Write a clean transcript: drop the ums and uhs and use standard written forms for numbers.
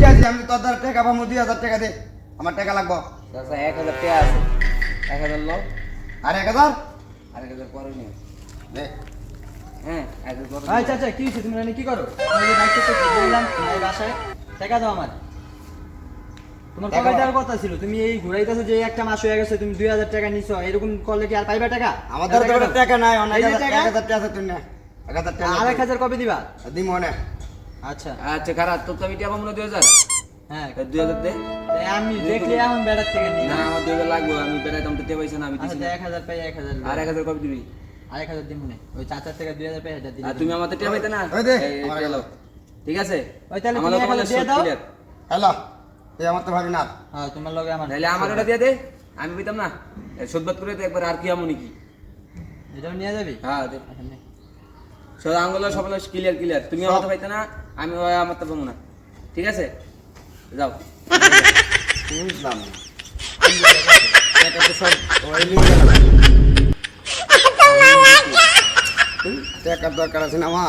বুঝে আছি আমি তোর দ্বারা টাকা পাবো 2000 টাকা দে আমার টাকা লাগবো চাচা 1000 টাকা আছে 1000 লো আর 1000 আর 1000 পরে নিও দে হ্যাঁ 1000 পরে ভাই চাচা কি হইছে তুমি জানি কি করো আমি এই বাইকটা তো দিলাম এই বাসায় টাকা দাও আমার তোমার টাকা কবে দেওয়ার কথা ছিল তুমি এই ঘুরাইতেছো যে একটা মাস হয়ে গেছে তুমি 2000 টাকা নিছো এরকম করলে কি আর পাইবা টাকা আমাদের তো কোনো টাকা নাই অনেক এই যে টাকা? 1000 টাকা আছে তুই না 1000 টাকা আর 1000 কবে দিবা দিম মনে আচ্ছা আচ্ছা খারাপ তো তুমি টিয়া পাবো না 2000 হ্যাঁ 2000 দে তাই আমি দেখলে এখন বেড়ার থেকে নিই না আমার 2000 লাগবে আমি বেড়াইতাম তো টিয়া পাইছ না আমি দিছি আচ্ছা না। 1000 পাই 1000 আর 1000 কবে দিবি আর 1000 দিমু না ওই চাচার থেকে 2000 পাই 1000 দিবি আর তুমি আমাদের টিয়া পাইতে না ওই দে, এই আমার টিয়া গেল। লাও। ঠিক আছে ওই তাহলে আমার তুমি তোমার 1000 দিয়ে দাও ক্লিয়ার হ্যালো এই আমার তো ভাবি না হ্যাঁ তোমার লগে আমার তাহলে আমার ওটা দিয়ে দে আমি বইতাম না সদবাদ করে তো একবার আর কি আমনি কি এটাও নিয়ে যাবি হ্যাঁ দে আচ্ছা, নে। সব আঙ্গুল সব ক্লিয়ার ক্লিয়ার তুমি আমার তো পাইতে না আমি ওই আমার তো পাবো না ঠিক আছে যাও বুঝলাম টাকা তো সব ওই নিয়ে গেল টাকার দরকার আছে না মা